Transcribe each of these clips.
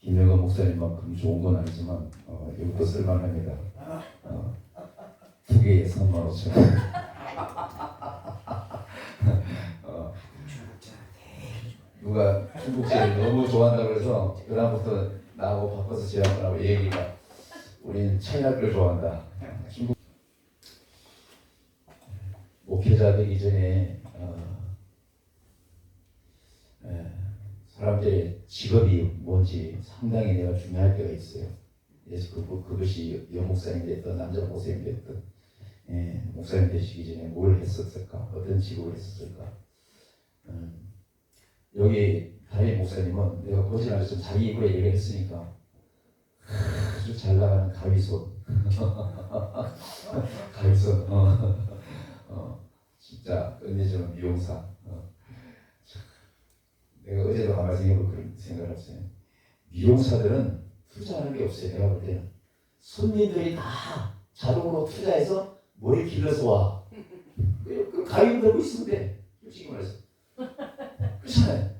김영건 목사님만큼 좋은 건 아니지만 이것도 쓸만합니다. 2개에 35,000원. 누가 중국제를 너무 좋아한다고 해서 그다음부터 나하고 바꿔서 제안을 하고 얘기가 우리는 차이나를 좋아한다. 중국 목회자 되기 전에 사람들의 직업이 뭔지 상당히 내가 중요할 때가 있어요. 그래서 그것이 여목사님 됐던 남자 목사님 됐던 목사님 되시기 전에 뭘 했었을까? 어떤 직업을 했었을까? 여기 다윗 목사님은 내가 보지 않았지만 자기 입으로 얘기를 했으니까 아주 잘 나가는 가위손 가위손 진짜 끝내주는 미용사. 내가 어제도 가만히 생각해보고 그런 생각을 했어요. 미용사들은 투자하는 게 없어요. 내가 볼 때는 손님들이 다 자동으로 투자해서 머리 길러서 와. 그 가위 들고 있으면 돼. 솔직히 말해서. 그렇잖아요.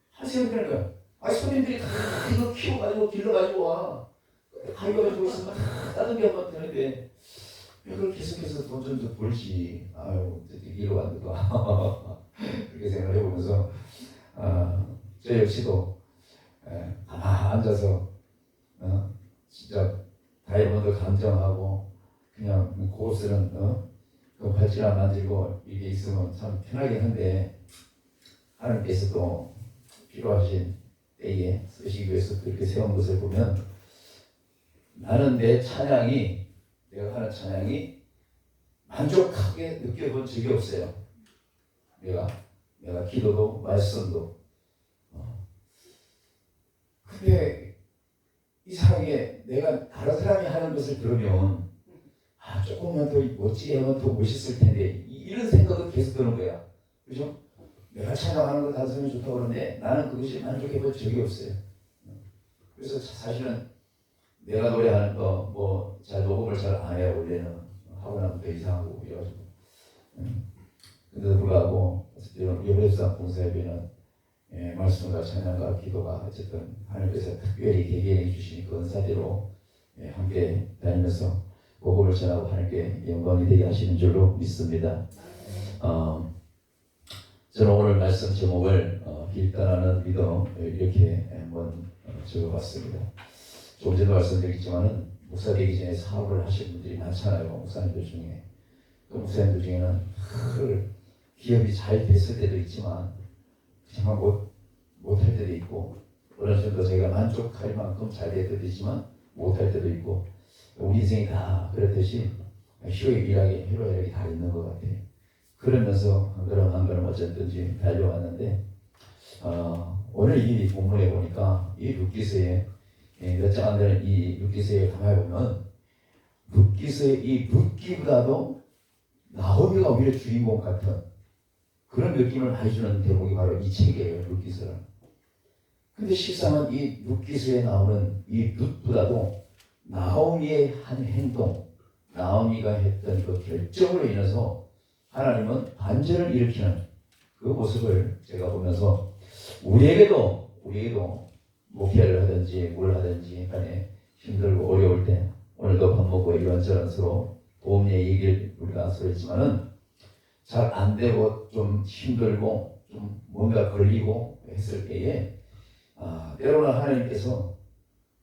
하세요. 그러는 거야. 아, 손님들이 다 이거 키워가지고 길러가지고 와. 가위가 가지고 있으면 다 따뜻하게 하면 되는데 그걸 계속해서 돈 좀 더 벌지. 아유, 이로 안 되고. 그렇게 생각을 해보면서 저 역시도 가만히 앉아서 진짜 다이아몬드 감정하고 그냥 고스는 그 발찌나 만들고 이게 있으면 참 편하긴 한데 하나님께서 또 필요하신 때에 쓰시기 위해서 그렇게 세운 것을 보면 나는 내 찬양이 내가 하는 찬양이 만족하게 느껴본 적이 없어요. 내가 기도도 말씀도 근데 이상하게 내가 다른 사람이 하는 것을 들으면 조금만 더 멋지게 하면 더 멋있을 텐데 이런 생각은 계속 드는 거야. 그죠? 내가 찬양하는 거 다른 사람이 좋다고 그러는데 나는 그것이 만족해 본 적이 없어요. 그래서 사실은 내가 노래하는 거 뭐 잘 녹음을 잘 안 해요. 원래는 하고 나면 더 이상하고 이래가지고 근데도 불구하고 여배우상 봉사협의회는 말씀과 찬양과 기도가 어쨌든 하나님께서 특별히 개개인에 주신 그 은사대로 함께 다니면서 복음을 전하고 하나님께 영광이 되게 하시는 줄로 믿습니다. 저는 오늘 말씀 제목을 길 떠나는 믿음 이렇게 한번 적어봤습니다. 조금 전에 말씀드렸지만은 목사 되기 전에 사업을 하시는 분들이 많잖아요. 목사님들 중에. 그 목사님들 중에는 기업이 잘 됐을 때도 있지만 정말 못할 때도 있고 어느 정도 저희가 만족할 만큼 잘 될 때도 있지만 못할 때도 있고 우리 인생이 다 그렇듯이 희로애락이 다 있는 것 같아요. 그러면서 한 걸음 어쨌든지 달려왔는데 오늘 이 본문에 보니까 이 룻기서에 몇 장 안 되는 이 룻기서에 가만히 보면 룻기서의 이 룻기보다도 나오미가 오히려 주인공 같은 그런 느낌을 많이 주는 대목이 바로 이 책이에요. 룻기서는. 근데 실상은 이 룻기서에 나오는 이 룻보다도 나오미의 한 행동, 나오미가 했던 그 결정으로 인해서 하나님은 반전을 일으키는 그 모습을 제가 보면서 우리에게도 목회를 하든지 뭘 하든지 간에 힘들고 어려울 때 오늘도 밥 먹고 이런저런 서로 도움 얘기를 우리가 서로했지만은 잘 안 되고 좀 힘들고 좀 뭔가 걸리고 했을 때에 때로는 하나님께서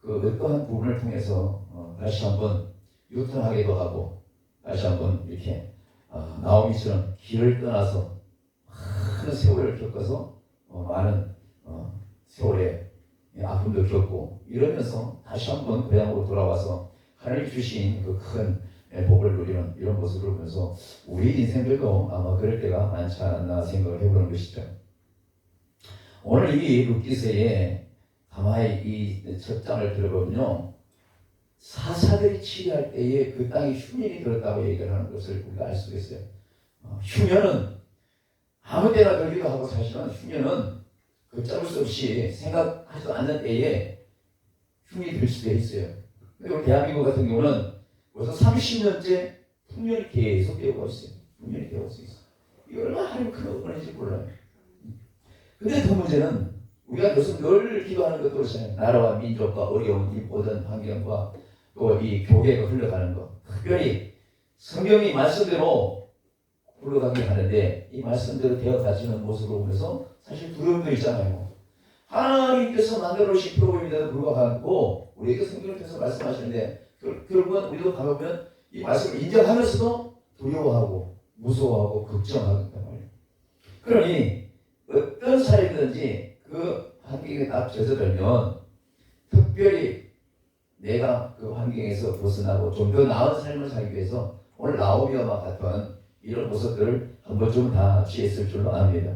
그 어떠한 부분을 통해서 다시 한번 유턴하기도 하고 다시 한번 이렇게 나오미처럼 길을 떠나서 많은 세월을 겪어서 많은 세월의 아픔도 겪고 이러면서 다시 한번 고향으로 돌아와서 하나님 주신 그 큰 복을 누리는 이런 모습을 보면서 우리 인생들도 아마 그럴 때가 많지 않았나 생각을 해보는 것이죠. 오늘 이 룻기서에 가만히 이 첫 장을 들어보면요. 사사들이 치리할 때에 그 땅에 흉년이 들었다고 얘기를 하는 것을 우리가 알 수 있어요. 흉년은 아무 때나 들기도 하고 사실은 흉년은 걷잡을 수 없이 생각하지도 않는 때에 흉이 들 수도 있어요. 근데 우리 대한민국 같은 경우는 벌써 30년째 흉년이 계속 되어가고 있어요. 흉년이 되어가고 있어요. 이거 얼마나 하나님 큰 은혜인지 몰라요. 근데 그 문제는 우리가 요즘 늘 기도하는 것도 그렇잖아요. 나라와 민족과 어려운 이 모든 환경과 또 이 교계가 흘러가는 것. 특별히 성경이 말씀대로 흘러가게 하는데 이 말씀대로 되어가지는 모습을 보면서 사실 두려움도 있잖아요. 하나님께서 만들어 놓으신 프로그램인데도 불구하고 우리에게 성경을 통해서 말씀하시는데 결국은 우리도 가보면 이 말씀을 인정하면서도 두려워하고 무서워하고 걱정하고 있단 말이에요. 그러니 어떤 사람이든지 그 환경에 딱 젖어들면 특별히 내가 그 환경에서 벗어나고 좀 더 나은 삶을 살기 위해서 오늘 나오미와 같은 이런 모습들을 한 번쯤 다 취했을 줄로 압니다.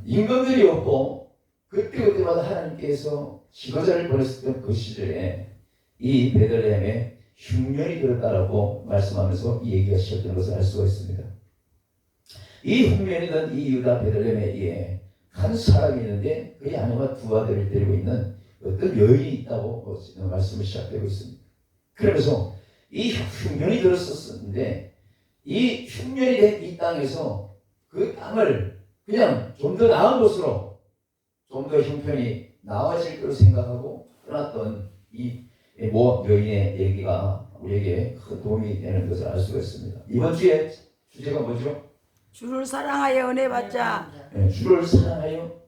임금들이 없고 그때마다 하나님께서 지도자를 보냈었던 그 시절에 이 베들레헴에 흉년이 들었다라고 말씀하면서 이 얘기가 시작된 것을 알 수가 있습니다. 이 흉년이던 이 유다 베들레헴에 한 사람이 있는데 그의 아내와 두 아들을 데리고 있는 어떤 여인이 있다고 말씀을 시작되고 있습니다. 그러면서 이 흉년이 들었었는데 이 흉년이 된 이 땅에서 그 땅을 그냥 좀 더 나은 곳으로 좀 더 형편이 나아질 것으로 생각하고 떠났던 이 모압 여인의 얘기가 우리에게 큰 도움이 되는 것을 알 수가 있습니다. 이번 주에 주제가 뭐죠? 주를 사랑하여 은혜 받자. 네, 주를 사랑하여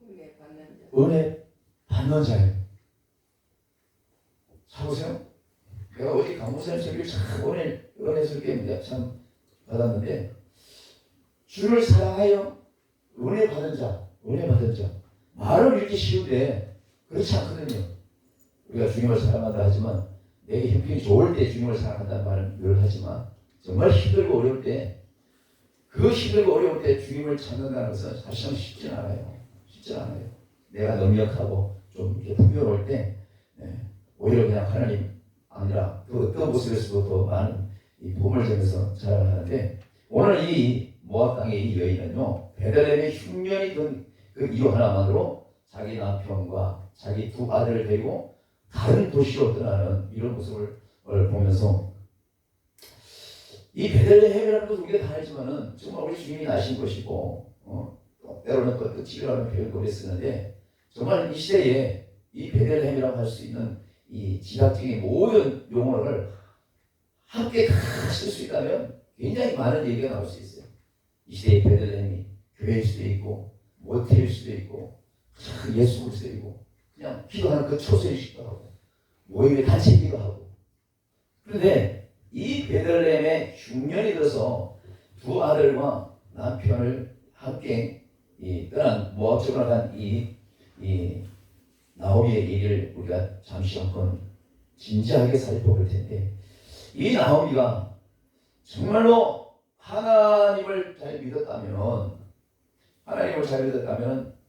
은혜 받는 자예요. 잘 보세요. 내가 어디 강무사님 설교를 참 은혜스럽게 참 받았는데 주를 사랑하여 은혜 받은 자, 은혜 받은 자. 말은 이렇게 쉬운데 그렇지 않거든요. 우리가 주님을 사랑한다 하지만 내게 형편이 좋을 때 주님을 사랑한다는 말은 늘 하지만 정말 힘들고 어려울 때 그 힘들고 어려울 때 주님을 찾는다는 것은 사실은 쉽지 않아요. 쉽지 않아요. 내가 능력하고 좀 이렇게 풍요로울 때 오히려 그냥 하나님 아니라 그 어떤 모습에서도 더 많은 이 도움을 주면서 자랑을 하는데 오늘 이 모압 땅의 이 여인은요 베들레헴의 흉년이 든 그 이유 하나만으로 자기 남편과 자기 두 아들을 데리고 다른 도시로 떠나는 이런 모습을 보면서 이 베들레헴이라는 것은 우리가 다 알지만은 정말 우리 주님이 나신 것이고 때로는 그 뜻이라는 표현을 쓰는데 정말 이 시대에 이 베들레헴이라고 할 수 있는 이 지각적인 모든 용어를 함께 다 쓸 수 있다면 굉장히 많은 얘기가 나올 수 있어요. 이 시대의 베들레헴이 교회일 수도 있고 모텔일 수도 있고 예수 그리스도 있고 그냥 기도하는 그 초소의식도 하고 모임의 단체기도 하고 그런데 이 베들레헴에 흉년이 들어서 두 아들과 남편을 함께 떠난 모압 쪽으로 간 이 나오미의 얘기를 우리가 잠시 한번 진지하게 살펴볼 텐데 이 나오미가 정말로 하나님을 잘 믿었다면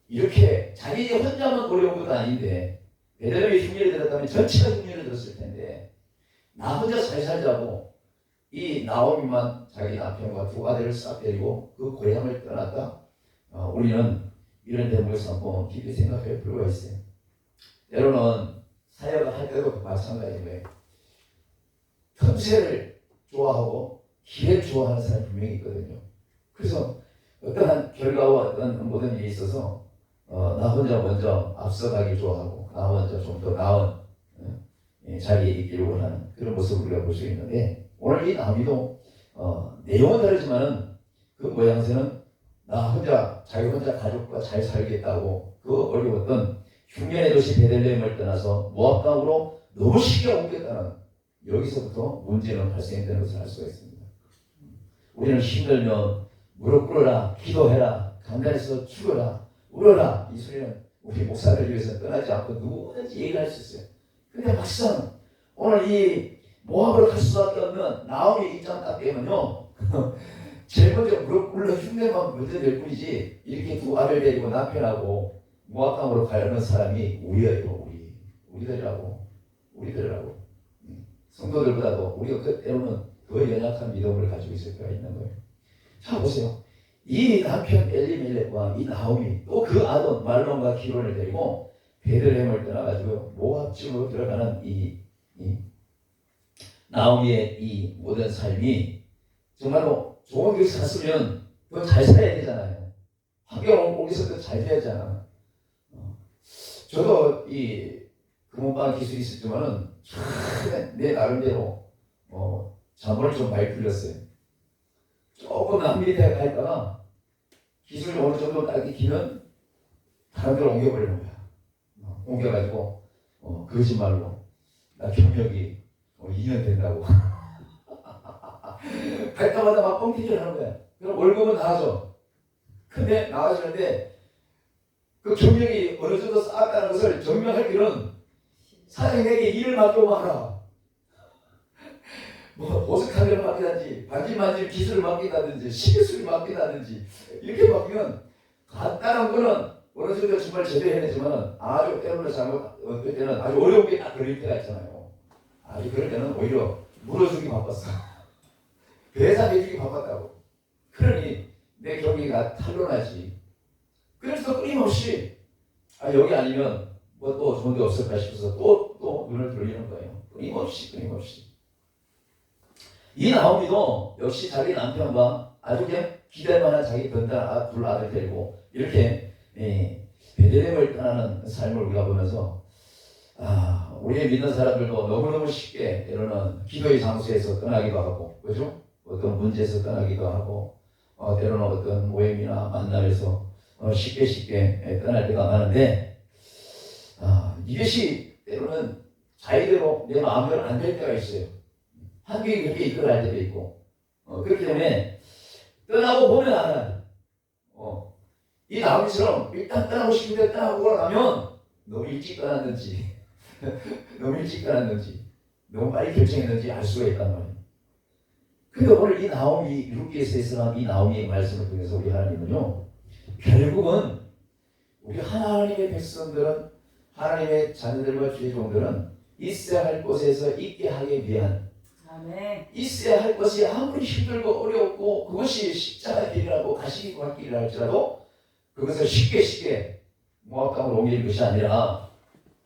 이렇게 자기 혼자만 어려운 것도 아닌데 베들레헴에 흉년이 들었다면 전체가 흉년이 들었을 텐데 나 혼자 잘 살자고 이 나오미만 자기 남편과 두 아들을 싹 데리고 그 고향을 떠났다. 우리는 이런 대목에서 한번 깊이 생각할 필요가 있어요. 때로는 사역을 할 때도 마찬가지고요. 틈새를 좋아하고 기회를 좋아하는 사람이 분명히 있거든요. 그래서 어떠한 결과와 어떤 모든 일이 있어서 나 혼자 먼저 앞서가기 좋아하고 나 혼자 좀 더 나은 자리에 있기를 원하는 그런 모습을 우리가 볼 수 있는데 오늘 이 나오미도 내용은 다르지만은 그 모양새는 자기 혼자 가족과 잘 살겠다고 그 어려웠던 흉년의 도시 베들레헴을 떠나서 모압 땅으로 너무 쉽게 옮겼다는 여기서부터 문제는 발생되는 것을 알 수가 있습니다. 우리는 힘들면 무릎 꿇어라, 기도해라, 간단해서 죽어라, 울어라 이 소리는 우리 목사를 위해서 떠나지 않고 누구든지 얘기할 수 있어요. 근데 막상 오늘 이 모압으로 갈 수밖에 없는 나오미 입장 딱 되면요 제일 먼저 무릎 꿇려 흉내만 먼저 낼 뿐이지 이렇게 두 아들 데리고 남편하고 모압 땅으로 가려는 사람이 우리예요. 우리들이라고 성도들보다도 우리가 때로는 더 연약한 믿음을 가지고 있을 때가 있는 거예요. 자 보세요. 이 남편 엘리멜렉과 이 나오미 또 그 아들 말론과 기론을 데리고 베들레헴을 떠나가지고 모압 지역으로 들어가는 이 나오미의 이 모든 삶이 정말로 좋은 교회 샀으면 더 잘 살아야 되잖아요. 환경 오기서 더 잘 돼야 되잖아. 저도 이 금은방 기술이 있었지만은 내 나름대로 잠을 좀 많이 풀렸어요. 조금 남미리 대가 있다가 기술이 어느 정도 딱 익히면 다른 데로 옮겨버리는 거야. 옮겨가지고 거짓말로 나 경력이 2년 된다고 갈 때마다 막 뻥튀기를 하는 거야. 그럼 월급은 나가죠. 근데 나가시는데 그 경력이 어느 정도 쌓았다는 것을 증명할 길은 사장님에게 일을 맡겨만 하라. 뭐 보석하기를 맡기다든지 반질반질 기술을 맡기다든지 시계술을 맡기다든지 이렇게 맡기면 간단한 거는 어느 정도 정말 제대로 해내지만 아주 때로는 어떨 때는 아주 어려운 게 딱 걸릴 때가 있잖아요. 아주 그럴 때는 오히려 물어주기 바빴어. 배상해주기 바빴다고. 그러니 내 경기가 탄로나지. 그래서 끊임없이 여기 아니면 뭐 또 좋은 데 없을까 싶어서 또 눈을 돌리는 거예요. 끊임없이. 이 나오미도 역시 자기 남편과 아주 그냥 기대만한 자기 든든한 둘 아들 데리고 이렇게 베들레헴을 떠나는 삶을 우리가 보면서 우리의 믿는 사람들도 너무너무 쉽게 때로는 기도의 장소에서 떠나기도 하고, 그죠? 어떤 문제에서 떠나기도 하고, 때로는 어떤 모임이나 만남에서 쉽게 떠날 때가 많은데, 이것이 때로는 자의대로 내 마음대로 안 될 때가 있어요. 한국이 그렇게 이끌어갈 때도 있고, 그렇기 때문에 떠나고 보면 알아요. 이 나무처럼 일단 떠나고 싶은데 떠나고 나면 너무 일찍 떠났는지 너무 빨리 결정했는지 알 수가 있단 말이에요. 근데 오늘 이 나오미, 룻기에서 이 나오미의 말씀을 통해서 우리 하나님은요, 결국은 우리 하나님의 백성들은, 하나님의 자녀들과 주의 종들은 있어야 할 곳에서 있게 하기 위한, 아멘. 있어야 할 것이 아무리 힘들고 어렵고 그것이 십자가 길이라고 가시기 갈 길이라 할지라도 그것을 쉽게 모압 땅으로 옮길 것이 아니라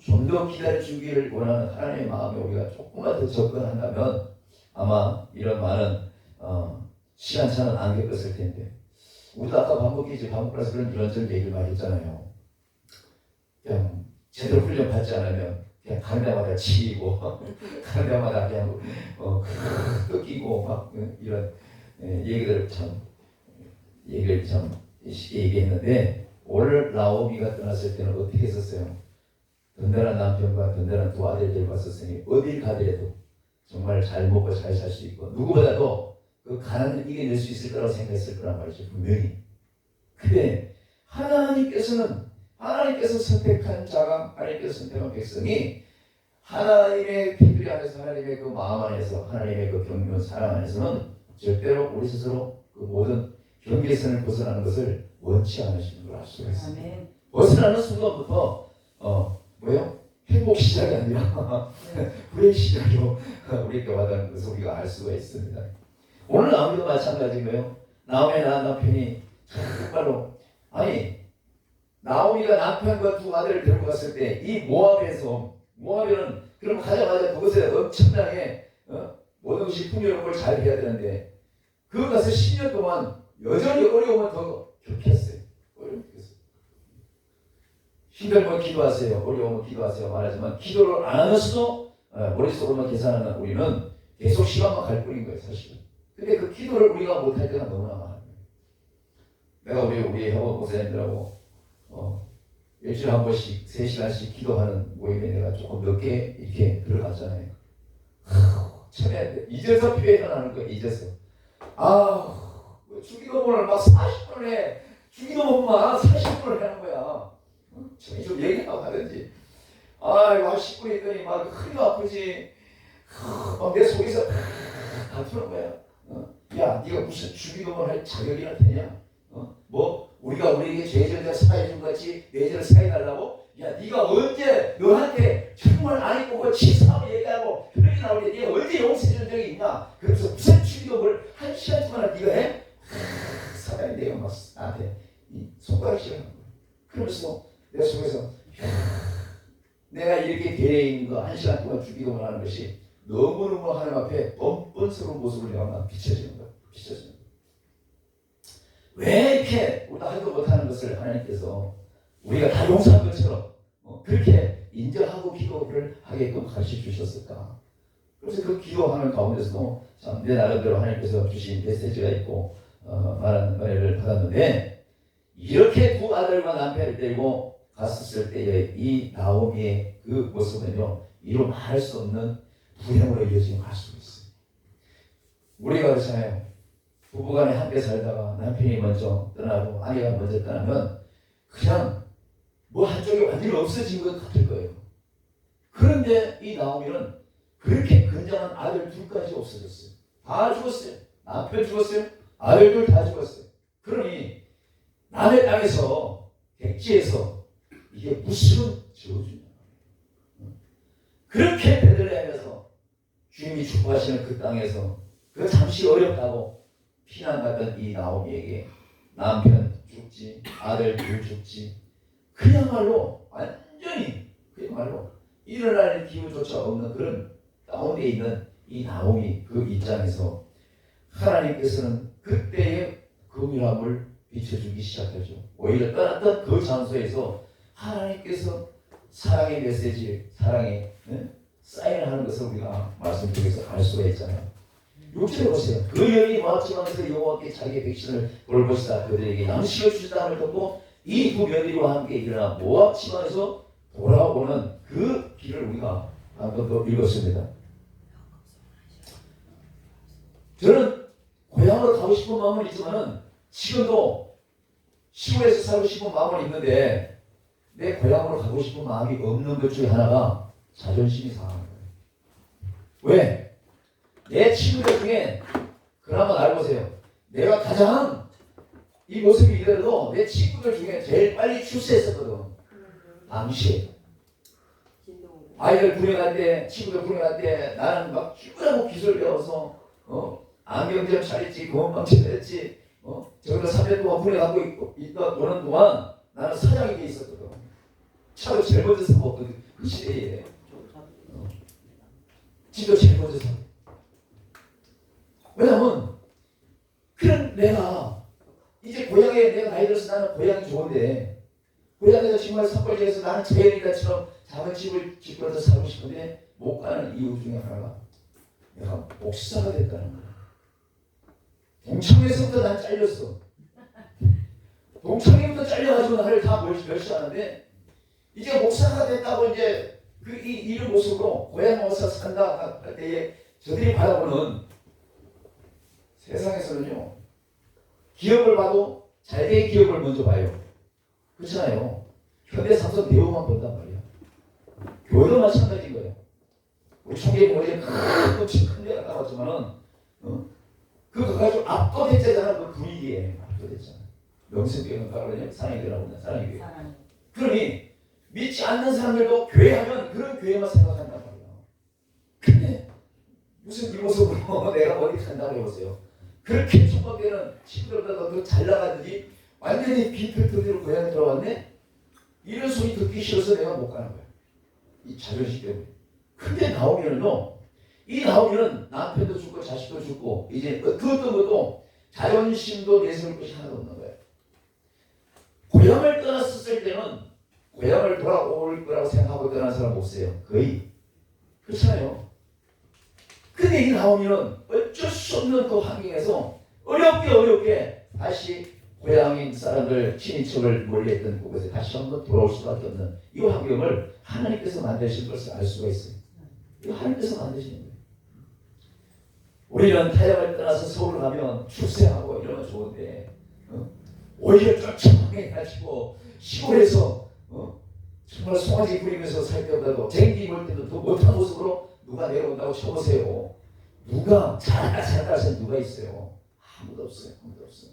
좀 더 기다려주기를 원하는 하나님의 마음에 우리가 조금만 더 접근한다면 아마 이런 많은 시간차는 안 겪었을 텐데, 우리도 아까 밥 먹고 나서 그런 이런저런 얘기를 많이 했잖아요. 그냥 제대로 훈련 받지 않으면 그냥 가는 데마다 치이고 가는 데마다 그냥 뜯기고 막 이런 얘기를 참 쉽게 얘기했는데, 오늘 나오미가 떠났을 때는 어떻게 했었어요? 든든한 남편과 든든한 두 아들들 봤었으니 어딜 가더라도 정말 잘 먹고 잘 살 수 있고 누구보다도 그 가난을 이겨낼 수 있을 거라고 생각했을 거란 말이죠, 분명히. 근데 하나님께서 선택한 자가, 하나님께서 선택한 백성이 하나님의 테두리 안에서, 하나님의 그 마음 안에서, 하나님의 그 경륜 사랑 안에서는 절대로 우리 스스로 그 모든 경계선을 벗어나는 것을 원치 않으시는 걸 알 수가 있습니다. 아멘. 벗어나는 순간부터 행복 시작이 아니라 불의 시작으로 우리에게 와닿는 것을 우리가 알 수가 있습니다. 오늘 나오미도 마찬가지고요. 나오미의 남편이 정말로, 나오미가 남편과 두 아들을 데리고 갔을 때 이 모압에는 그럼 가자마자 그것에 엄청나게 모든 것이 풍요로운 걸 잘 해야 되는데, 그거 가서 10년 동안 여전히 어려움을 더 겪었어요. 힘들면 기도하세요, 어려우면 기도하세요 말하지만 기도를 안 하면서도 머릿속으로만 계산하는 우리는 계속 시간만 갈 뿐인 거예요, 사실은. 근데 그 기도를 우리가 못할 때가 너무나 많아요. 내가 우리 협업 목사님들하고 일주일에 한 번씩 3시간씩 기도하는 모임에 내가 조금 몇 개 이렇게 들어갔잖아요. 처음에 잊어서 표현하는 거예요, 잊어서. 주기도문을 막 40분을 해. 주기도문만 40분을 하는 거야. 좀 얘기하고 하든지. 10분이 있더니 막 허리도 아프지. 내 속에서 다투는 거야. 야, 네가 무슨 주기도문 할 자격이나 되냐? 우리가 우리에게 죄전자 사해준 같이 내 죄를 사해달라고? 야, 네가 언제 너한테 정말 아니 보고 치사하고 얘기하고 혈액이 나오는데 네가 언제 용서해준 적이 있나? 그래서 무슨 주기도문을 1시간 동안 네가 해? 사단이 내가 막 나한테 이 손가락질하는 거야. 그러면서 내 속에서 내가 이렇게 대례 있는 거 1시간 동안 주기도문 하는 것이 너무너무 하나님 앞에 뻔뻔스러운 모습을 내가 막 비춰지는 거야. 왜 이렇게 우리가 하지도 못하는 것을 하나님께서 우리가 다 용서한 것처럼 그렇게 인정하고 기도를 하게끔 가르쳐 주셨을까? 그래서 그 기도하는 가운데서도 참 내 나름대로 하나님께서 주신 메시지가 있고 많은 은혜를 받았는데, 이렇게 두 아들과 남편을 데리고 갔었을 때의 이 나오미의 그 모습은요, 이루 말할 수 없는 불행으로 이어지고 갈 수 있어요. 우리가 그렇잖아요. 부부간에 함께 살다가 남편이 먼저 떠나고 아내가 먼저 떠나면 그냥 뭐 한쪽이 완전히 없어진 것 같을 거예요. 그런데 이 나오미는 그렇게 건장한 아들 둘까지 없어졌어요. 다 죽었어요. 남편 죽었어요. 아들들 다 죽었어요. 그러니 남의 땅에서, 백지에서 이게 무슨 저주냐. 그렇게 베들레헴에서 주님이 축복하시는 그 땅에서 그 잠시 어렵다고 피난 갔던 이 나오미에게 남편 죽지, 아들 둘 죽지, 그야말로 완전히 그야말로 일어날 기운조차 없는 그런 가운데 있는 이 나오미 그 입장에서 하나님께서는 그때의 긍휼함을 비춰주기 시작하죠. 오히려 떠났던 그 장소에서 하나님께서 사랑의 메시지, 사랑의 사인을 하는 것을 우리가 말씀 속에서 알 수가 있잖아요. 6절에 보세요. 그 여인이 모압지방에서 여호와께 자기의 백성을 볼 것이다. 그들에게 양식을 주시다함을 듣고 이 두 며느리와 함께 일어나 모압지방에서 돌아오는 그 길을 우리가 한번 더 읽었습니다. 저는 고향으로 가고 싶은 마음은 있지만은 지금도 시골에서 살고 싶은 마음은 있는데 내 고향으로 가고 싶은 마음이 없는 것 중에 하나가 자존심이 상하는 거예요. 왜? 내 친구들 중에 그나마 날 보세요. 내가 가장 이 모습이 이래도 내 친구들 중에 제일 빨리 출세했었거든. 당시에 아이들 군에 갈 때, 친구들 군에 갈 때 나는 막 죽으라고 기술 배워서 안경점 차렸지, 공원방치 했지, 저기서 3년 동안 군에 갖고 오는 동안 나는 사장이 돼 있었거든. 차도 제일 먼저 사고 그 시대에 집도 제일 먼저 사. 왜냐면 그런 내가 이제 고향에 내가 나이 들어서 나는 고향이 좋은데 고향에서 정말 산골지에서 나는 제일이다처럼 작은 집을 짓고서 살고 싶은데 못 가는 이유 중에 하나가 내가 목사가 됐다는 거야. 동창회에서부터 난 잘렸어. 동창회부터 잘려가지고 나를 다 멸시하는데 이제 목사가 됐다고 이제 이런 모습으로 고향 와서 산다 할 때에 저들이 바라보는 세상에서는요, 기업을 봐도 잘된 기업을 먼저 봐요. 그렇잖아요. 현대삼성 대우만 본단 말이야. 교회도 마찬가지인 거예요. 우리 총회는 어제 큰 데가 나왔지만은 그거 가지고 압도됐잖아. 그 분위기에 압도됐잖아. 명성교회는 가거든요. 사랑이교회라고 사랑이교회. 그러니 믿지 않는 사람들도 교회하면 그런 교회만 생각한단 말이야. 근데 무슨 이 모습으로 내가 어디 간다고 해보세요. 그렇게 촉박되는 친구들보다 더 잘 나가든지 완전히 빈털터리로 고향에 들어왔네? 이런 소리 듣기 싫어서 내가 못 가는 거야. 이 자존심 때문에. 근데 나오면은요, 이 나오면은 남편도 죽고 자식도 죽고 이제 그 어떤 것도 자존심도 내세울 것이 하나도 없는 거예요. 고향을 떠났을 때는 고향을 돌아올 거라고 생각하고 떠난 사람 없어요. 거의. 그렇잖아요. 근데 이 나오면은 어쩔 수 없는 그 환경에서 어렵게 다시 고향인 사람들 친인척을 몰려있던 그곳에 다시 한번 돌아올 수밖에 없는 이 환경을 하나님께서 만드신 것을 알 수가 있어요. 이거 하나님께서 만드시는 거예요. 우리는 타향을 떠나서 서울을 가면 출세하고 이러면 좋은데 오히려 쫓아가게 가지고 시골에서 정말 송아지 부리면서 살 때보다도 쟁기 입을 때도 더 못한 모습으로 누가 내려온다고 쳐보세요. 누가 잘한다 해서 누가 있어요? 아무도 없어요. 아무도 없어요.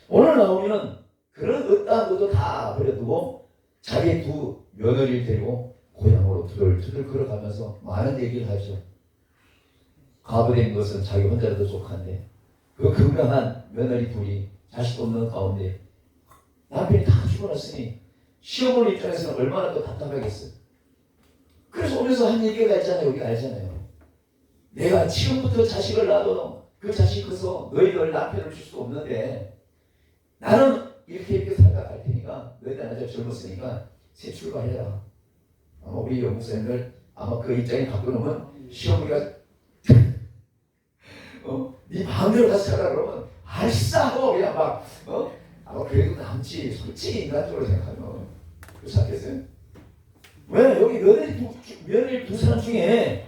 오늘 나오면은 그런 어떠한 것도 다 버려두고 자기 두 며느리를 데리고 고향으로 투덜투덜 걸어가면서 많은 얘기를 하죠. 과부된 것은 자기 혼자라도 족한데 그 건강한 며느리 둘이 자식 없는 가운데 남편이 다 죽어놨으니 시어머니 입장에서는 얼마나 또 답답하겠어요. 그래서 오면서 한 얘기가 있잖아요. 여기 알잖아요. 내가 지금부터 자식을 낳아도 그 자식 커서 너희들 남편을 줄 수 없는데 나는 이렇게 살다 갈 테니까 너희들 아직 젊었으니까 새 출발해라. 아마 우리 목사님들 아마 그 입장에 바꾸면 시어머니가 네 마음대로 다 살아 그러면 알싸하고 그냥 막 아마 그래도 남지 솔직히 인간적으로 생각하면 그렇지 않겠어요? 왜 여기 며느리 두 사람 중에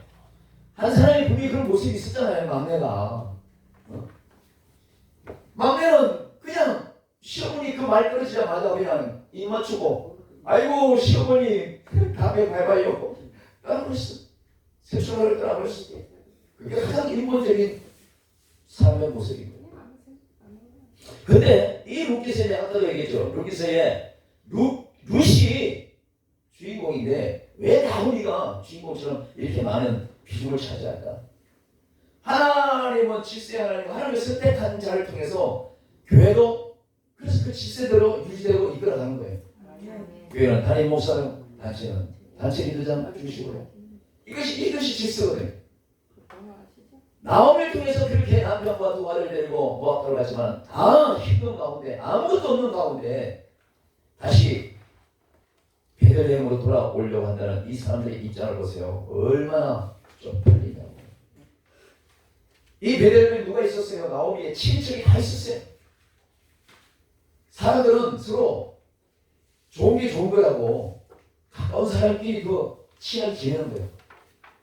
한 사람이 분명히 그런 모습이 있었잖아요. 막내가 막내는 그냥 시어머니 그 말 끊어지자마자 그냥 입 맞추고 아이고 시어머니 다음에 봐봐요 따라버렸어. 세수를 따라버렸어. 그게 가장 일본적인 삶의 모습인 거예요. 근데 이 룻기서에 내가 아까도 얘기했죠. 룻기서에 룻이 주인공인데 왜 나오니가 주인공처럼 이렇게 많은 비중을 차지할까? 하나님은 질세 하나님의 선택한 자를 통해서 교회도 그래서 그 질세대로 유지되고 이끌어가는 거예요. 교회는 단임 목사는 단체 리더장 중심으로 이것이 질서거든요. 나오미를 통해서 그렇게 남편과 두 아들을 데리고 모압도를 갔지만 다 힘든 가운데 아무것도 없는 가운데 다시 베들레헴으로 돌아오려고 한다는 이 사람들의 입장을 보세요. 얼마나 좀 풀리냐고. 이 베들레헴에 누가 있었어요? 나오미의 친척이 다 있었어요. 사람들은 서로 좋은 게 좋은 거라고 가까운 사람끼리 그 친하게 지내는 거예요.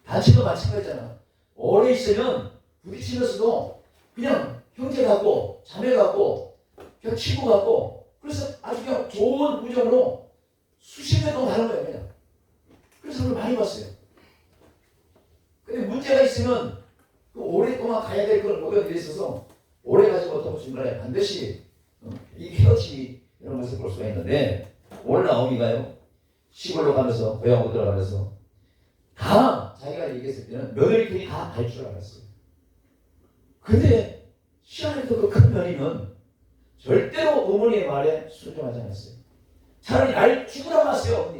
단체도 마찬가지잖아. 오래 있으면 부딪히면서도 그냥 형제 같고 자매 같고 그냥 친구 같고 그래서 아주 그냥 좋은 우정으로 수십 년 동안 하는 거예요. 그냥. 그래서 그걸 많이 봤어요. 근데 문제가 있으면 그 오랫동안 가야 될 걸 모든 일이 있어서 오래 가지 못하고 중간에 반드시 이 헤어짐이 이런 것을 볼 수가 있는데 오늘 나오미가요 시골로 가면서 고향으로 들어가면서 다 자기가 얘기했을 때는 며느리들이 다 갈 줄 알았어요. 근데 시안에도 그 큰 며느리는 절대로 어머니의 말에 순종하지 않았어요. 차라리 날 죽으라고 하세요.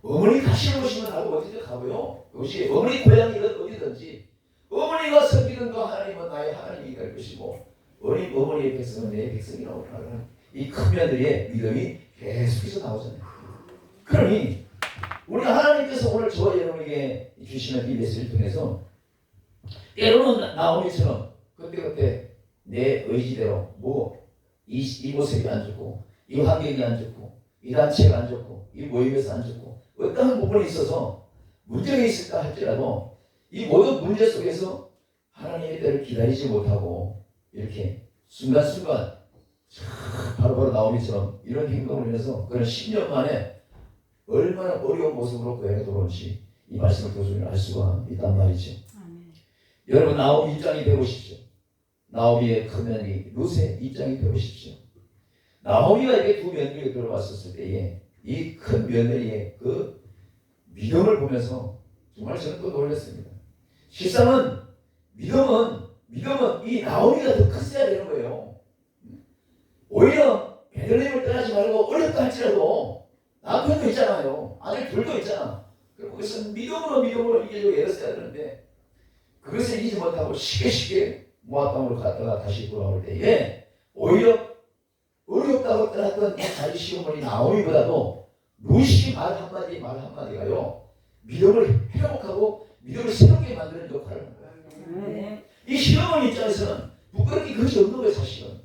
어머니 가시는 곳이면 나도 어디든 가고요. 그것이 어머니 고향이든 어디든지 어머니가 섬기는 거 하나님은 나의 하나님이 될 것이고 어머니의 백성은 내 백성이라고 하는 이 큰 며느리의 믿음이 계속해서 나오잖아요. 그러니 우리 하나님께서 오늘 저와 여러분에게 주시는 이 메시지를 통해서 때로는 나오미처럼 그때 내 의지대로 이 모습이 안 좋고 이 환경이 안 좋고 이 단체가 안 좋고 이 모임에서 안 좋고 어떤 부분에 있어서 문제가 있을까 할지라도 이 모든 문제 속에서 하나님의 때를 기다리지 못하고 이렇게 순간순간 바로바로 나오미처럼 이런 행동을 해서 그런 10년 만에 얼마나 어려운 모습으로 고향에 돌아온지 이 말씀을 통해서 알 수가 있단 말이죠. 여러분 나오미 입장이 되보십시오. 나오미의 큰 며느리 룻의 입장이 되보십시오. 나오미가 이렇게 두 며느리가 들어왔었을 때에 이 큰 며느리의 그 믿음을 보면서 정말 저는 또 놀랐습니다. 실상은 믿음은 이 나오미가 더 컸어야 되는 거예요. 오히려 베들레헴을 떠나지 말고 어렵다 할지라도 남편도 있잖아요. 아들 둘도 있잖아. 그리고 그것은 믿음으로 이기려고 애썼어야 되는데 그것을 이기지 못하고 쉽게 모압 땅으로 갔다가 다시 돌아올 때에 오히려 어렵다고 떠났던 자기 시어머니 나오미보다도 룻이 말 한마디가요 믿음을 회복하고 믿음을 새롭게 만드는 역할을 하는 거예요. 이 시어머니 입장에서는 부끄럽게 그것이 없는 거예요. 사실은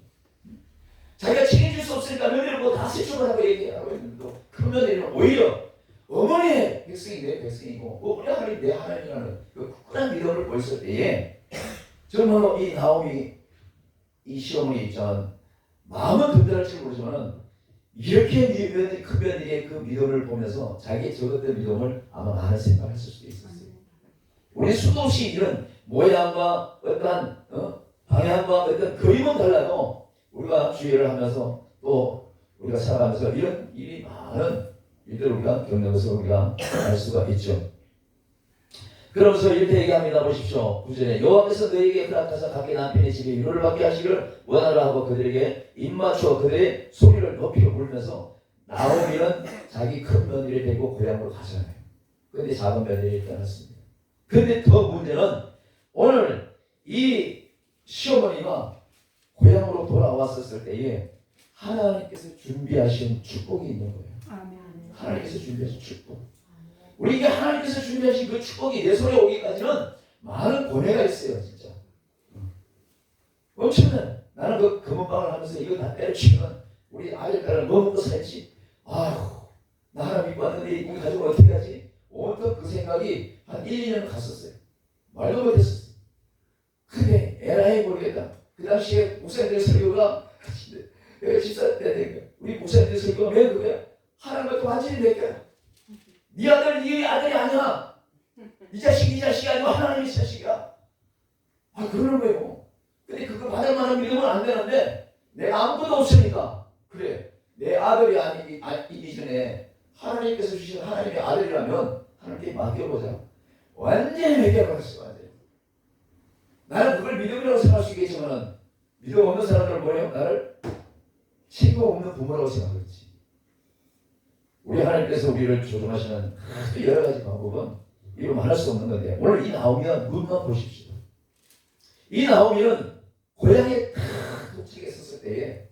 자기가 책임질 수 없으니까 며느리를 뭐 다 세출하라고 얘기하고 있는데도 그 며느리는 오히려 어머니의 백성이 내 백성이고 어머니 하나님이 내 하나님이라는 그 굳건한 믿음을 보였을 때에 정말로 이 나오미 이 시어머니 입장은 마음은 든든할지 모르지만 이렇게 큰 며느리의 그 믿음을 보면서 자기의 적었던 믿음을 아마 많은 생각을 했을 수도 있었어요. 우리 수도 없이 이런 모양과 어떤 방향과 어떤 그림은 달라도 우리가 주의를 하면서 또 우리가 살아가면서 이런 일이 많은 일들을 우리가 겪는 것을 우리가 알 수가 있죠. 그러면서 이렇게 얘기합니다. 보십시오. 9절에 여호와께서 너희에게 허락하사 각기 남편의 집에 위로를 받게 하시기를 원하라 하고 그들에게 입맞춰 그들의 소리를 높이 울면서 나오미는 자기 큰 며느리를 데리고 고향으로 가잖아요. 그런데 작은 며느리를 떠났습니다. 그런데 더 문제는 오늘 이 시어머니가 고향으로 돌아왔었을 때에 하나님께서 준비하신 축복이 있는 거예요. 하나님께서 준비하신 축복. 우리 이게 하나님께서 준비하신 그 축복이 내 손에 오기까지는 많은 고뇌가 있어요, 진짜. 엄청난. 나는 그 금은방을 하면서 이거 다 때려치면 우리 아들딸은 뭐 먹고 살지? 아휴, 나 하나 믿고 왔는데 이거 가지고 어떻게 하지? 온통 그 생각이 한 1, 2년 갔었어요. 말도 못했었어요. 근데 에라이 모르겠다. 그 당시에 목사님들 설교가 내가 집사 때 되니까 우리 목사님들 설교가 왜 그거야? 하나님과 또 완전히 될 거야. 네 아들, 네 아들이 아니야. 이 자식이 아니고 하나님의 자식이야. 아, 그러는 거예요. 근데 그거 받을 만한 믿음은 안 되는데 내가 아무것도 없으니까 그래. 내 아들이 아니기 전에 하나님께서 주신 하나님의 아들이라면 하나님께 맡겨보자. 완전히 매겨버렸어. 완전히. 나는 그걸 믿음이라고 생각할 수 있겠지만 믿음 없는 사람들은 뭐예요? 나를 책임 없는 부모라고 생각하겠지. 우리 하나님께서 우리를 조종하시는 여러 가지 방법은 이로 말할 수 없는 건데 오늘 이 나오미와 눈만 보십시오. 이 나오미는 고향에 독직에 있었을 때에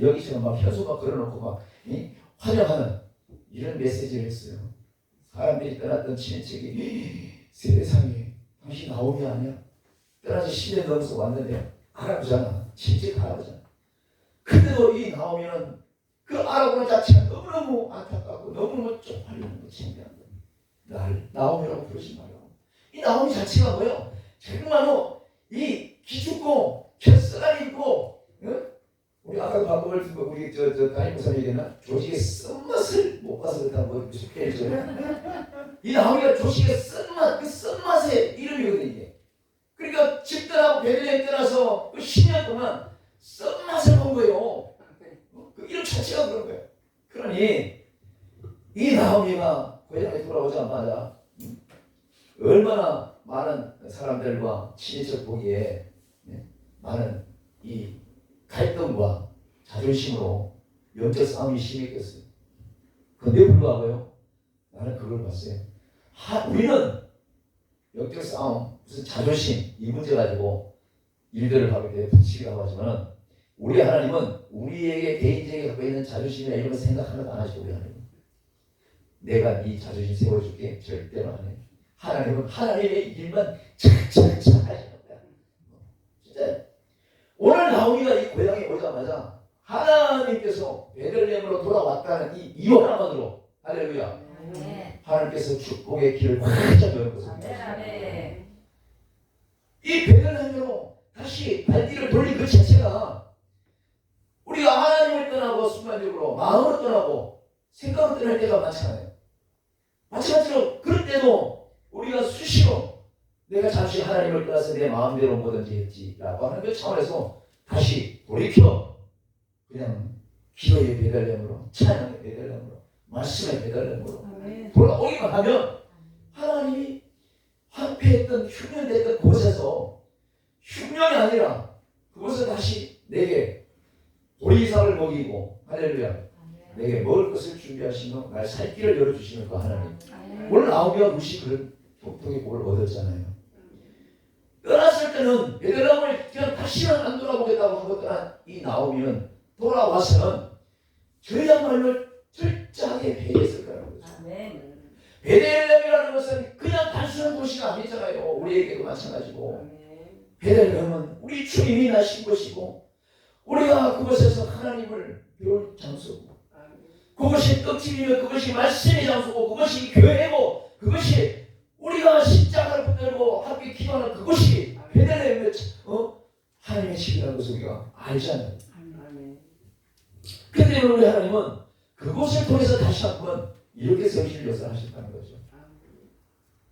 여기처럼 막 현수 막 걸어놓고 막 환영하는 이런 메시지를 했어요. 사람들이 떠났던 친인척이 세상에 당신 나오미 아니야? 떠나지 10년 넘어서 왔는데 할아버지잖아. 친척 할아버지잖아. 근데도 이 나오미는 그 알아보는 자체가 너무너무 안타깝고 너무너무 쪽팔리는 거 창피한 거. 날 나오미라고 부르지 말라고. 이 나오미 자체가 뭐예요? 정말로 이 기죽고 곁사랑이 있고 우리 아까 방법을 듣고 우리 담임 목사님 얘기했나? 조식의 쓴맛을 못 봐서 그렇다고 뭐 표현했죠. 이 나오미가 조식의 쓴맛, 그 쓴맛의 이름이거든요. 이게. 그러니까 집 떠나고 베들레헴 떠나서 그 10년 동안 쓴맛을 본 거예요. 그 이름 자체가 그런 거예요. 그러니 이 나오미가 고향에 돌아오자마자 얼마나 많은 사람들과 친인척 보기에 많은 이 갈등과 자존심으로 영적 싸움이 심했겠어요. 그런데 불구하고요. 나는 그걸 봤어요. 우리는 영적 싸움, 무슨 자존심 이 문제 가지고 일들을 하게 돼 붙이기도 하지만 우리 하나님은 우리에게 개인적인 갖고 있는 자존심이나 이런 거 생각 하나도 안 하시고 우리 하나님은 내가 네 자존심 세워줄게 절대로 안 해. 하나님은 하나님의 일만 착착착 하시는 거야. 진짜 오늘 나오미가 이 고향에 오자마자 하나님께서 베들레헴으로 돌아왔다는 이 이유 하나만으로 할렐루야. 하나님께서 축복의 길을 활짝 여는 것입니다. 이 베들레헴으로 다시 발길을 돌린 그 자체가 우리가 하나님을 떠나고 순간적으로 마음으로 떠나고 생각으로 떠날 때가 많잖아요. 마찬가지로 그럴 때도 우리가 수시로 내가 잠시 하나님을 떠나서 내 마음대로 뭐든지 했지라고 하는 그 차원에서 다시 돌이켜 그냥 기도의 베들레헴으로 찬양의 베들레헴으로 말씀의 베들레헴으로 돌아오기만 하면 하나님이 한패했던 흉년됐던 곳에서 흉년이 아니라 그곳에 다시 내게 보리쌀을 먹이고 할렐루야 내게 먹을 것을 준비하시며 날 살 길을 열어주시는 그 하나님. 오늘 나오미와 루시 그런 독특의 복을 얻었잖아요. 떠났을 때는 베들레헴을 그냥 다시는 안 돌아보겠다고 하고 떠난 이 나오미는 돌아와서는 저야말로 철저하게 회개했을 거라는 거죠. 베들레헴이라는 것은 그냥 단순한 도시가 아니잖아요. 우리에게도 마찬가지고 베들레헴은 우리 주님이 나신 곳이고 우리가 그곳에서 하나님을 배울 장소고 그것이 떡집이며 그것이 말씀의 장소고 그것이 교회고 그것이 우리가 십자가를 붙들고 함께 기도하는 그것이 베들레헴의 하나님의 집이라는 것을 우리가 알잖아요. 그런데 우리 하나님은 그곳을 통해서 다시 한번 이렇게 성신을 역사하셨다는 거죠.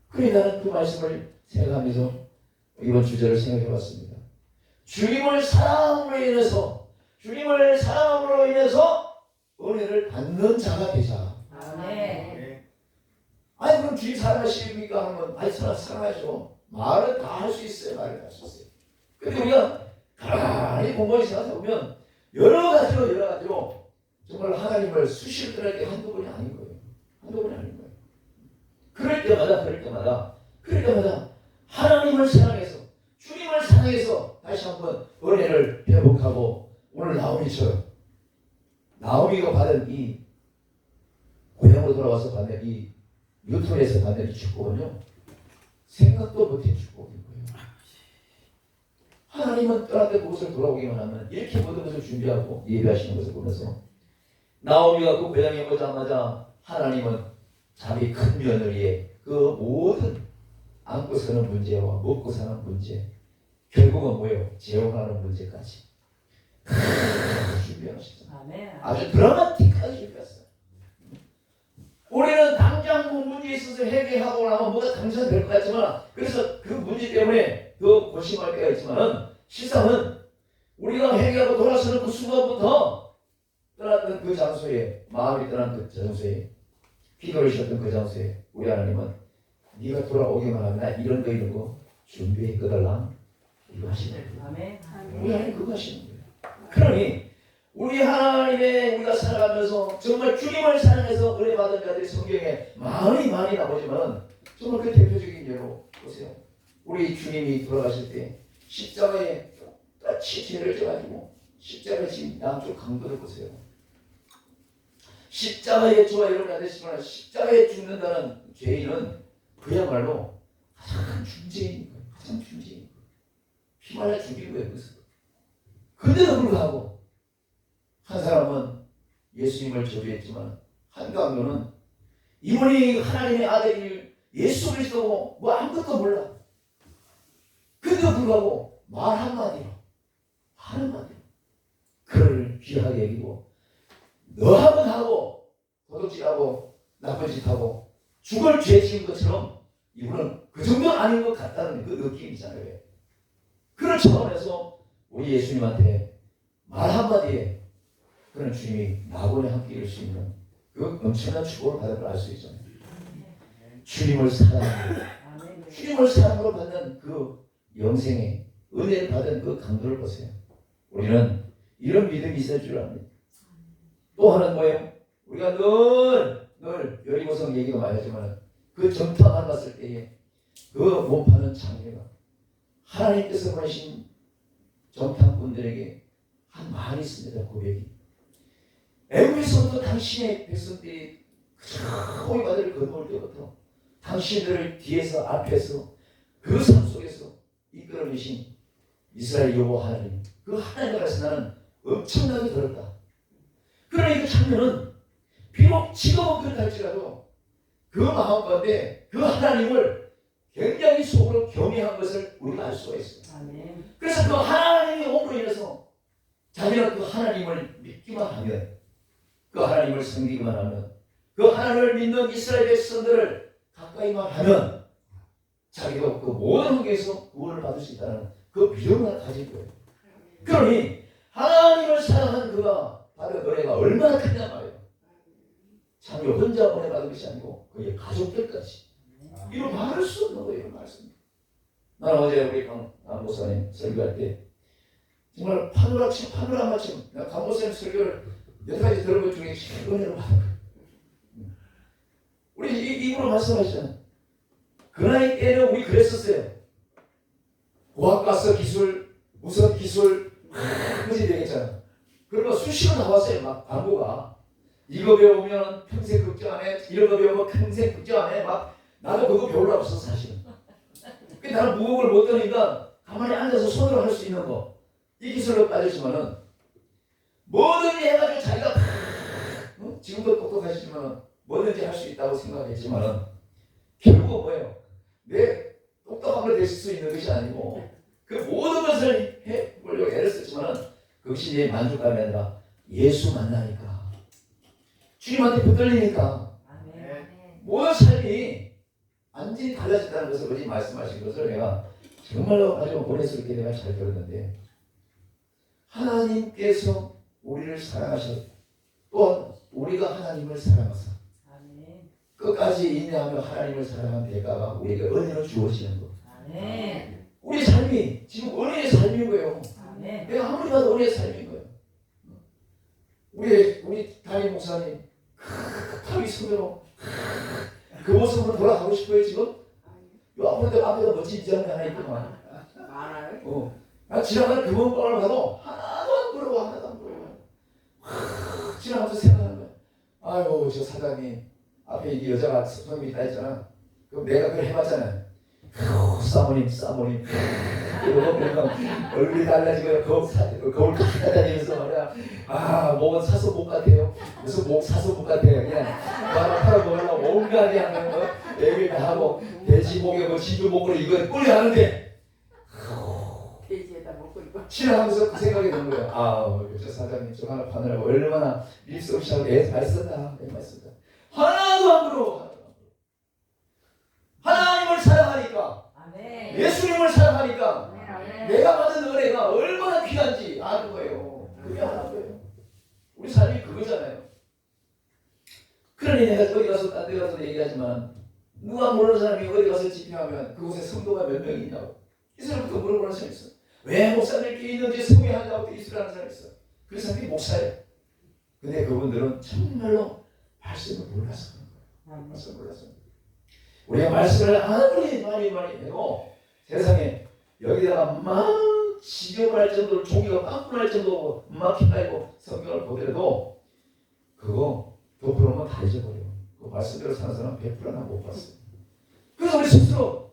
그래 나는 그 말씀을 생각하면서 이번 주제를 생각해 봤습니다. 주님을 사랑함으로 인해서 은혜를 받는 자가 되자. 아니 그럼 주님 사랑하십니까 하면 아니 사랑하죠. 말은 다 할 수 있어요. 말을 다 할 수 있어요. 근데 우리가 가만히 공부해서 생각해보면 여러 가지로 정말 하나님을 수시로 떠날 때 한두 번이 아닌 거예요. 한두 번이 아닌 거예요. 그럴 때마다 하나님을 사랑해서 주님을 사랑해서 다시 한번 은혜를 회복하고 오늘 나오미처럼 나오미가 받은 이 고향으로 돌아와서 받는 이 유튜브에서 받는 이 축복은요, 생각도 못한 축복인 거예요. 하나님은 떠났던 그곳을 돌아오기만 하면 이렇게 모든 것을 준비하고 예배하시는 것을 보면서 나오미가 그 고향에 오자마자 하나님은 자기 큰 며느리의 그 모든 안고 사는 문제와 먹고 사는 문제, 결국은 뭐예요? 재혼하는 문제까지 준비하셨어요. 아주 드라마틱하게 준비했어요. 우리는 당장 그 문제에 있어서 해결하고 나면 뭐가 당장될 것 같지만, 그래서 그 문제 때문에 더 고심할 때가 있지만, 실상은 우리가 해결하고 돌아서는 그 순간부터 떠났던 그 장소에, 마음이 떠난 그 장소에, 기도를 쉬었던 그 장소에 우리 하나님은 네가 돌아오기만 하면 나 이런 거 준비했거들랑 이거 하시는 거예요. 우리 하나님 그거 하시는 거예요. 그러니 우리 하나님의 우리가 살아가면서 정말 주님을 사랑해서 은혜 받은 자들이 성경에 많이 나오지만, 정말 그 대표적인 예로 보세요. 우리 주님이 돌아가실 때 십자가에 똑같이 죄를 져가지고 십자가에 지금 양쪽 강도를 보세요. 십자가에 저와 여러분이 안 되시지만 십자가에 죽는다는 죄인은 그야말로 가장 큰 중죄인 거예요. 가장 중죄인 거예요. 피말려 죽인 거예요. 그런데도 불구하고 한 사람은 예수님을 저주했지만, 한 강도는 이분이 하나님의 아들이 예수 그리스도고 뭐 아무것도 몰라. 그런데도 불구하고 말 한마디로 그를 귀하게 여기고, 너 한번 하고 도둑질하고 나쁜 짓하고 죽을 죄 지은 것처럼 이분은 그 정도 아닌 것 같다는 그 느낌이잖아요. 그런 차원에서 우리 예수님한테 말 한마디에 그런 주님이 낙원에 함께 이룰 수 있는 그 엄청난 축복을 받은 걸 알 수 있잖아요. 주님을 사랑으로 받는 그 영생의 은혜를 받은 그 강도를 보세요. 우리는 이런 믿음이 있을 줄 압니다. 또 하나는 뭐예요? 우리가 늘 여리고성 얘기도 많이 하지만, 그 정탐 만났을 때에 그 몸파는 장례가 하나님께서 보내신 정탐꾼들에게 한 말이 있습니다. 고백이. 애국에서부터 당신의 백성들이 호의 바다를 건너올 때부터 당신들을 뒤에서 앞에서 그 삶 속에서 이끌어내신 이스라엘 여호와 하나님, 그 하나님 앞에서 나는 엄청나게 들었다. 그러나 이 장면은 비록 지금은 그렇다 할지라도 그 마음 가운데 그 하나님을 굉장히 속으로 경외한 것을 우리가 알 수가 있어요. 그래서 그 하나님의 옴으로 인해서 자기는 그 하나님을 믿기만 하면, 그 하나님을 섬기기만 하면, 그 하나님을 믿는 이스라엘 백성들을 가까이만 하면 자기도 그 모든 환경에서 구원을 받을 수 있다는 그 믿음을 가진 거예요. 그러니 하나님을 사랑하는 그가 받은 은혜가 얼마나 크냐 말이에요. 참여 혼자 은혜 받은 것이 아니고 그의 가족들까지. 이거 말할 수 없는 거예요. 말씀. 나는 어제 우리 강 목사님 설교할 때 정말 파노라마처럼 내가 강 목사님 설교를 몇 가지 들은 것 중에 은혜를 받은 거예요. 우리 입으로 말씀하시잖아요. 그 나이 때는 우리 그랬었어요. 고학 가서 기술, 무슨 기술, 그지 되겠잖아. 그런 거 수시로 나왔어요. 막 광고가. 이거 배우면 평생 걱정 안 해. 이런 거 배우면 평생 걱정 안 해. 막 나도 그거 배우려고 없어 사실은. 나는 무겁을 못 드니까 가만히 앉아서 손으로 할 수 있는 거. 이 기술로 빠졌지만은 뭐든지 해가지고 자기가 지금도 똑똑하시지만 뭐든지 할 수 있다고 생각했지만은 결국은 뭐예요? 내 똑똑한 걸 낼 수 있는 것이 아니고 그 모든 것을 해보려고 애를 썼지만은 그것이 내 만족감이 아니라 예수 만나니까 주님한테 붙들리니까 모든 삶이 완전히 달라진다는 것을 어제 말씀하신 것을 내가 정말로 아주 오래스럽게 내가 잘 들었는데, 하나님께서 우리를 사랑하셔 또한 우리가 하나님을 사랑하사 끝까지 인내하며 하나님을 사랑한 대가가 우리에게 은혜로 주어지는 것. 우리 삶이 지금 은혜의 삶인 거예요. 내가 아무리 봐도 은혜의 삶인 거예요. 우리 담임 목사님 탁이 손으로 그 모습으로 돌아가고 싶어요. 지금 요 앞에도 멋진 지장이 하나 있구만. 나 지나가는 그 몸빵을 봐도 하나도 안 부러워. 지나가면서 생각하는 거야. 아유 저 사장님 앞에 이 여자가 손님이 있다 했잖아. 그럼 내가 그걸 해봤잖아요. 사모님 이러고 얼굴이 달라지고 거울 깎아다니면서 말이야. 아 목은 사서 목 같아요. 무슨 목 사서 목 같아요. 그냥 나를 팔아먹으려고 온갖 그냥 얘기를 다 하고 돼지 목에 뭐 진주 목으로 이거 꿀리 하는데 돼지에다 먹고 있고. 지나가면서 그 생각이 드는 거예요. 아 저 사장님 저 하나 파느라고 얼마나 립스 없이 하고 애 잘 썼다. 애 잘 썼다. 하나도 안 부러워. 하나님을 사랑하니까 아멘. 예수님을 사랑하니까 아멘. 내가 받은 은혜가 얼마나 귀한지 아는 거예요. 그게 하나인 거예요. 우리 삶이 그거잖아요. 그러니 내가 어디 가서 딴 데 가서 얘기하지만 누가 모르는 사람이 어디 가서 집회하면 그곳에 성도가 몇 명이 있냐고 이 사람부터 물어보는 사람이 있어. 왜 목사님끼리 있는지 소개하냐고 있으라는 사람이 있어. 그 사람이 목사예요. 근데 그분들은 정말로 말씀을 몰라서 그런 거예요. 말씀을 몰라서. 우리가 말씀을 아무리 많이 해도 세상에 여기다가 막 지겨할 정도로 종이가 빵꾸날 정도로 막 휘날리고 성경을 보더라도 그거 덮으면 다 잊어버려. 그 말씀대로 사는 사람 100%나 못 봤어요. 그래서 우리 스스로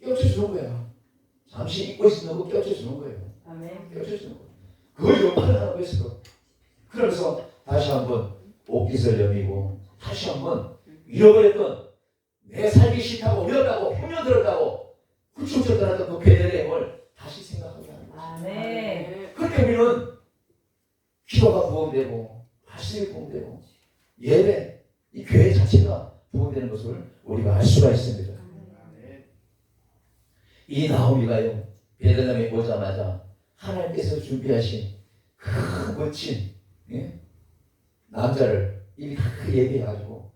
깨우쳐주는 거야. 잠시 잊고 있는 거 깨우쳐주는 거예요. 아멘. 깨우쳐주는 거예요. 그걸 욕하는 하고 있어. 그러면서 다시 한번 옷깃을 여미고 다시 한번 잃어버렸던 내 살기 싫다고 어렵다고 흉년들었다고 훌쩍졌다는 그 베델의 힘을 다시 생각하게 하는 거죠. 아멘. 그렇게 우리는 기도가 부흥되고 말씀이 부흥되고 예배, 이 교회 자체가 부흥되는 것을 우리가 알 수가 있습니다. 이 나오미가요 베들레헴에 오자마자 하나님께서 준비하신 그 멋진 남자를 이미 다 그 얘기해가지고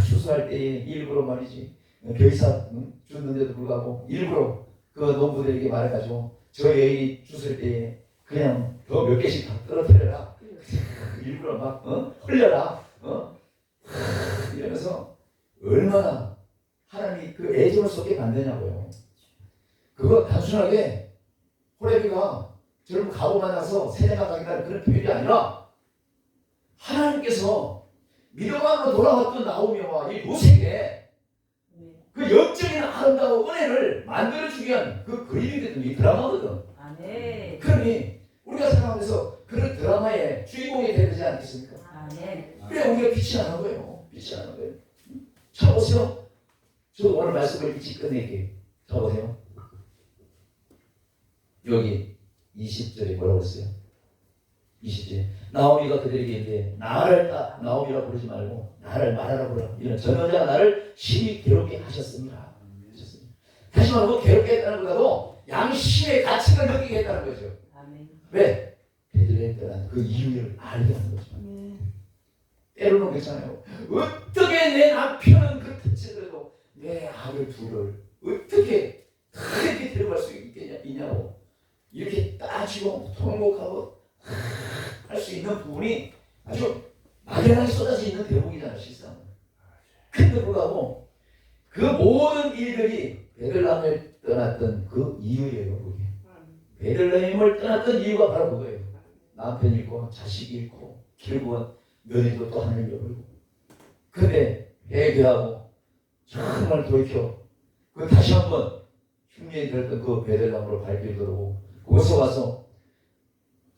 추수할 때에 일부러 말이지 별사 줬는데도 불구하고 일부러 그 농부들에게 말해가지고 저 애이 주술 때에 그냥 더 몇 개씩 다 떨어뜨려라. 일부러 막 흘려라. 이러면서 얼마나 하나님이 그 애정을 쏟게 만드냐고요. 그거 단순하게 호레비가 저를 가고 만나서 세례가 가겠다는 그런 표현이 아니라 하나님께서 믿음 안으로 돌아왔던 나오미와 이 루세에게 그 영적인 아름다운 은혜를 만들어주기 위한 그 그림이거든. 이 드라마거든. 아멘. 그러니 우리가 생각하면서 그런 드라마의 주인공이 되지 않겠습니까? 아멘. 그래 우리가 빛이 나는 거예요. 빛이 나는 거예요. 자 보세요. 저도 오늘 말씀을 일찍 끝낼게요. 자 보세요. 여기 20절에 뭐라고 했어요? 20절에 나오미가 그들에게 이제 나를 나오미라고 부르지 말고 나를 말하라 부르라. 이런 전원자가 나를 심히 괴롭게 하셨습니다. 다시 말하면 괴롭게 했다는 것보다도 양심의 가치를 느끼게 했다는 거죠. 아멘. 왜? 베들레헴 떠난 그 이유를 알게 하는 거죠. 때로는 그렇잖아요. 어떻게 내 남편은 그렇지라도 내 아들 둘을 어떻게 그렇게 데려갈 수 있냐고 이렇게 따지고 통곡하고 할 수 있는 부분이 아주 막연하게 쏟아져 있는 대목이잖아요. 실상. 근데 불구하고 그 모든 일들이 베들레헴을 떠났던 그 이유예요. 그게. 베들레헴을 떠났던 이유가 바로 그거예요. 남편 잃고 자식 잃고 결국은 며느리도 또 하나님 잃어버리고. 근데 회개하고 정말 돌이켜 그 다시 한번 흉년이 들었던 그 베들레헴으로 발길을 들고 거기서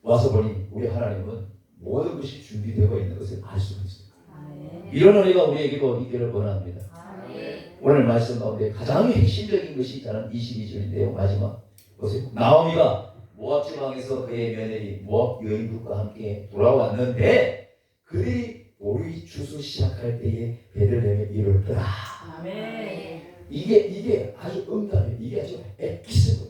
와서 보니 우리 하나님은 모든 것이 준비되어 있는 것을 알 수가 있어요. 아멘. 이런 은혜가 우리에게도 있기를 원합니다. 아멘. 오늘 말씀 가운데 가장 핵심적인 것이 저는 22절인데요. 마지막 보세요. 나오미가 모압 지방에서 그의 며느리 모압 여인들과 함께 돌아왔는데 그들이 오리 추수 시작할 때에 베들레헴에 이르렀더라. 아멘. 이게 아주 응답이에요. 이게 아주 엑기스예요.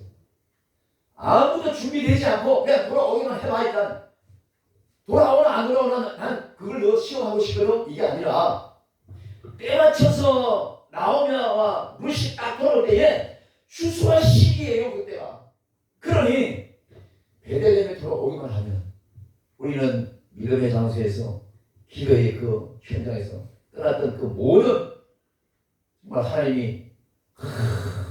아무도 준비되지 않고 그냥 돌아오기만 해봐. 일단 돌아오나 안 돌아오나 난 그걸 너 시험하고 싶거든. 이게 아니라 때 맞춰서 나오미와 룻이 딱 돌아올 때에 추수할 시기예요. 그때가. 그러니 베들레헴에 돌아오기만 하면 우리는 믿음의 장소에서 기도의 그 현장에서 떠났던 그 모든 정말 하나님이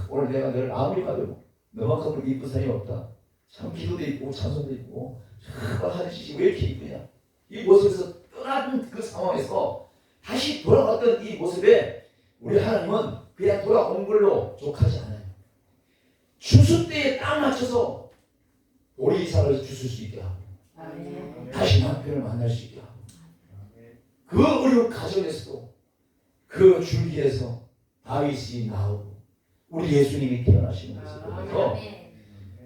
오늘 내가 너를 아무리 봐도 너만큼은 이쁜 사람이 없다. 참 기도도 있고 찬송도 있고 정말 하나님이 왜 이렇게 이쁘냐. 이 모습에서 떠난 그 상황에서 돌아왔던 이 모습에 우리 하나님은 그냥 돌아온 걸로 족하지 않아요. 추수 때에 딱 맞춰서 우리 이삭을 주실 수 있게 하고 아멘. 다시 남편을 만날 수 있게 하고 그 어려운 가정에서도 그 줄기에서 다윗이 나오고 우리 예수님이 태어나시는 것을 보면서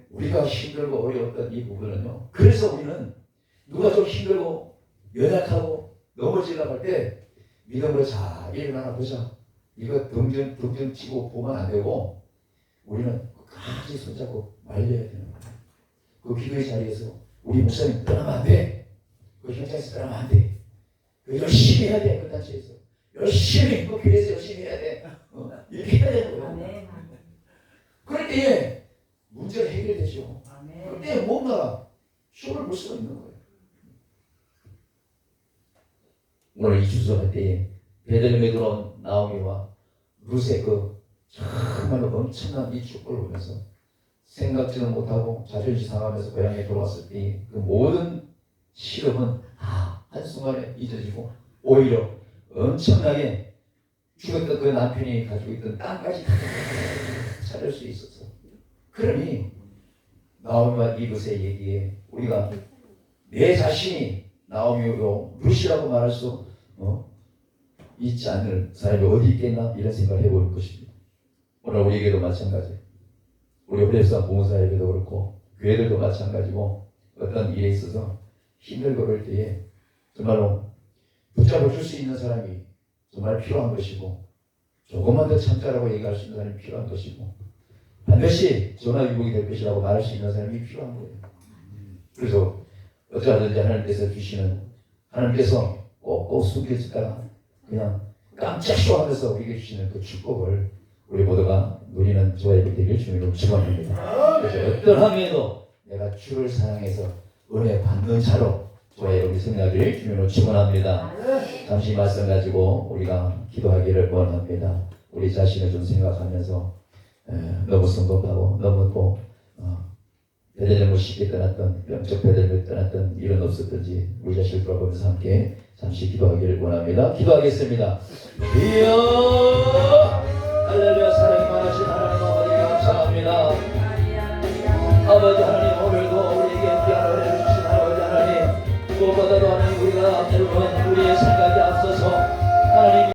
우리가 힘들고 어려웠던 이 부분은요. 그래서 우리는 누가 좀 힘들고 연약하고 넘어지려고 할 때 믿음으로 자 일어나나 보자. 이거 등등 치고 보면 안 되고 우리는 끝까지 손잡고 말려야 되는 거예요. 그 기도의 자리에서 우리 목사님 떠나면 안 돼. 그 현장에서 떠나면 안 돼. 그 열심히 해야 돼. 그 단체에서 열심히 그 교회에서 열심히 해야 돼. 이렇게 해야 되는 거예요. 아멘. 그럴 때에 문제가 해결되죠. 아멘. 그때 뭔가 쇼를 볼 수가 있는 거예요. 오늘 이 주소할 때에 베들레헴에 들어온 나오미와 룻의 그 정말로 엄청난 이 축복을 보면서 생각지는 못하고 자존심 상하면서 고향에 돌아왔을 때 그 모든 시름은 한순간에 잊어지고 오히려 엄청나게 죽었던 그 남편이 가지고 있던 땅까지 다 찾을 수 있었어. 그러니 나오미와 이 룻의 얘기에 우리가 내 자신이 나오미로 룻이라고 말할 수 있지 않을 사람이 어디 있겠나 이런 생각을 해볼 것입니다. 오늘 우리에게도 마찬가지. 우리 후대상 부모사에게도 그렇고 교회들도 마찬가지고 어떤 일에 있어서 힘들고 그럴 때에 정말로 붙잡아 줄 수 있는 사람이 정말 필요한 것이고 조금만 더 참자라고 얘기할 수 있는 사람이 필요한 것이고 반드시 전화위복이 될 것이라고 말할 수 있는 사람이 필요한 거예요. 그래서 어쩌든지 하나님께서 주시는 하나님께서 꼭꼭 숨겨지다가 그냥 깜짝 쇼하면서 우리에게 주시는 그 축복을 우리 모두가 누리는 저와의 되길 주님으로 축원합니다. 그래서 어떤 함에도 내가 주를 사랑해서 은혜 받는 자로 저와의 우리 생각을 주님으로 축원합니다. 잠시 말씀 가지고 우리가 기도하기를 원합니다. 우리 자신을 좀 생각하면서 너무 성급하고 너무 또 베들레헴을 쉽게 떠났던 영적 베들레헴을 떠났던 일은 없었던지 우리 자신을 돌아보면서 함께 잠시 기도하기를 원합니다. 기도하겠습니다. 이여 할렐루야. 사랑이 많으신 하나님 아버지 감사합니다. 아버지 하나님 오늘도 우리에게 귀한 은혜를 주신 아버지 하나님 무엇보다도 하나님 우리가 여러분 우리의 생각이 앞서서 하나님